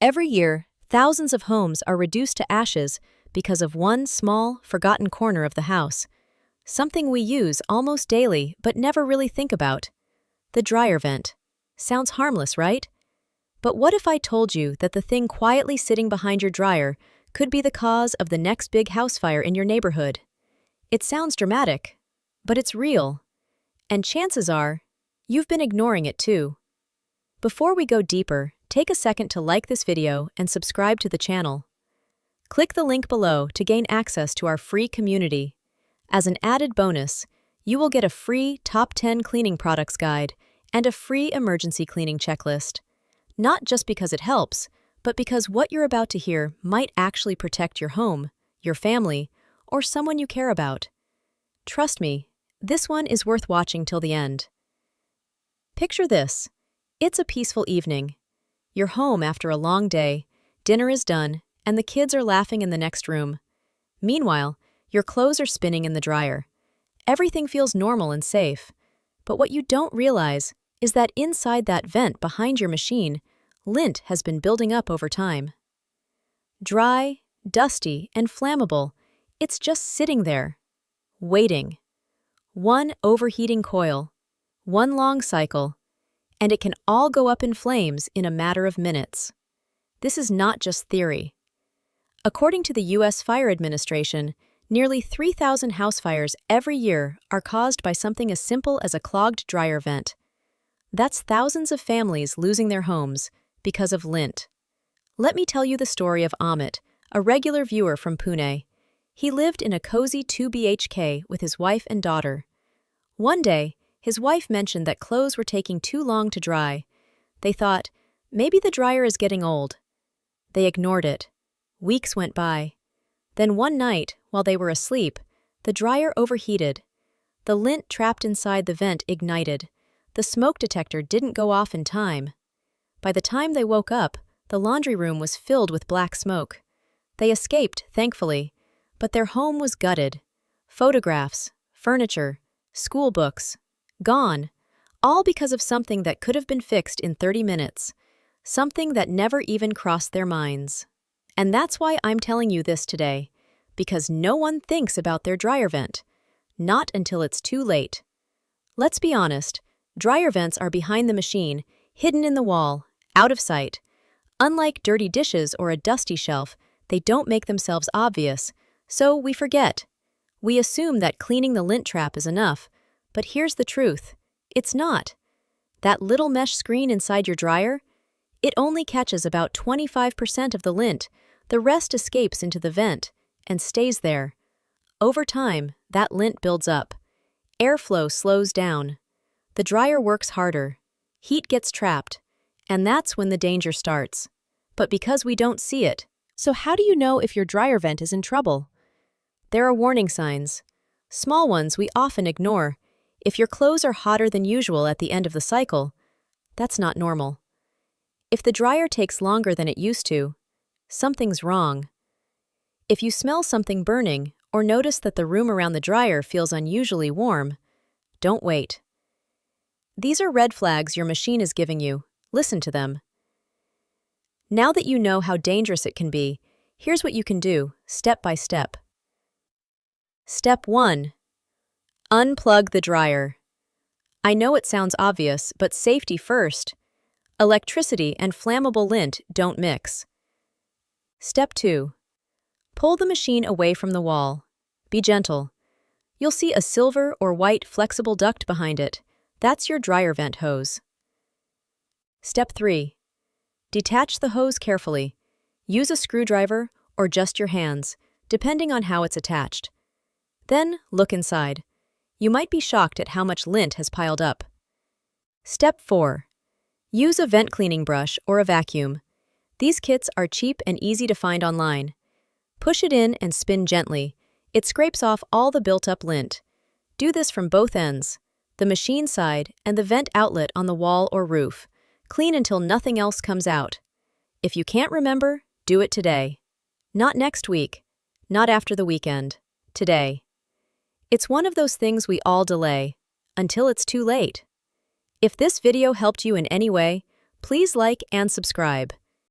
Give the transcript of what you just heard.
Every year, thousands of homes are reduced to ashes because of one small, forgotten corner of the house. Something we use almost daily but never really think about. The dryer vent. Sounds harmless, right? But what if I told you that the thing quietly sitting behind your dryer could be the cause of the next big house fire in your neighborhood? It sounds dramatic, but it's real. And chances are, you've been ignoring it too. Before we go deeper, take a second to like this video and subscribe to the channel. Click the link below to gain access to our free community. As an added bonus, you will get a free Top 10 Cleaning Products Guide and a free emergency cleaning checklist. Not just because it helps, but because what you're about to hear might actually protect your home, your family, or someone you care about. Trust me, this one is worth watching till the end. Picture this. It's a peaceful evening. You're home after a long day, dinner is done, and the kids are laughing in the next room. Meanwhile, your clothes are spinning in the dryer. Everything feels normal and safe. But what you don't realize is that inside that vent behind your machine, lint has been building up over time. Dry, dusty, and flammable, it's just sitting there, waiting. One overheating coil, one long cycle, and it can all go up in flames in a matter of minutes. This is not just theory. According to the U.S. Fire Administration, nearly 3,000 house fires every year are caused by something as simple as a clogged dryer vent. That's thousands of families losing their homes because of lint. Let me tell you the story of Amit, a regular viewer from Pune. He lived in a cozy 2 BHK with his wife and daughter. One day, his wife mentioned that clothes were taking too long to dry. They thought, maybe the dryer is getting old. They ignored it. Weeks went by. Then one night, while they were asleep, the dryer overheated. The lint trapped inside the vent ignited. The smoke detector didn't go off in time. By the time they woke up, the laundry room was filled with black smoke. They escaped, thankfully, but their home was gutted. Photographs, furniture, school books, gone, all because of something that could have been fixed in 30 minutes, something that never even crossed their minds. And that's why I'm telling you this today, because no one thinks about their dryer vent, not until it's too late. Let's be honest, dryer vents are behind the machine, hidden in the wall, out of sight. Unlike dirty dishes or a dusty shelf, they don't make themselves obvious, so we forget. We assume that cleaning the lint trap is enough, but here's the truth. It's not. That little mesh screen inside your dryer? It only catches about 25% of the lint. The rest escapes into the vent and stays there. Over time, that lint builds up. Airflow slows down. The dryer works harder. Heat gets trapped. And that's when the danger starts. But because we don't see it. So how do you know if your dryer vent is in trouble? There are warning signs. Small ones we often ignore. If your clothes are hotter than usual at the end of the cycle, that's not normal. If the dryer takes longer than it used to, something's wrong. If you smell something burning or notice that the room around the dryer feels unusually warm, don't wait. These are red flags your machine is giving you. Listen to them. Now that you know how dangerous it can be, here's what you can do, step by step. Step 1. Unplug the dryer. I know it sounds obvious, but safety first. Electricity and flammable lint don't mix. Step 2. Pull the machine away from the wall. Be gentle. You'll see a silver or white flexible duct behind it. That's your dryer vent hose. Step 3. Detach the hose carefully. Use a screwdriver or just your hands, depending on how it's attached. Then look inside. You might be shocked at how much lint has piled up. Step 4. Use a vent cleaning brush or a vacuum. These kits are cheap and easy to find online. Push it in and spin gently. It scrapes off all the built-up lint. Do this from both ends, the machine side and the vent outlet on the wall or roof. Clean until nothing else comes out. If you can't remember, do it today. Not next week. Not after the weekend. Today. It's one of those things we all delay, until it's too late. If this video helped you in any way, please like and subscribe.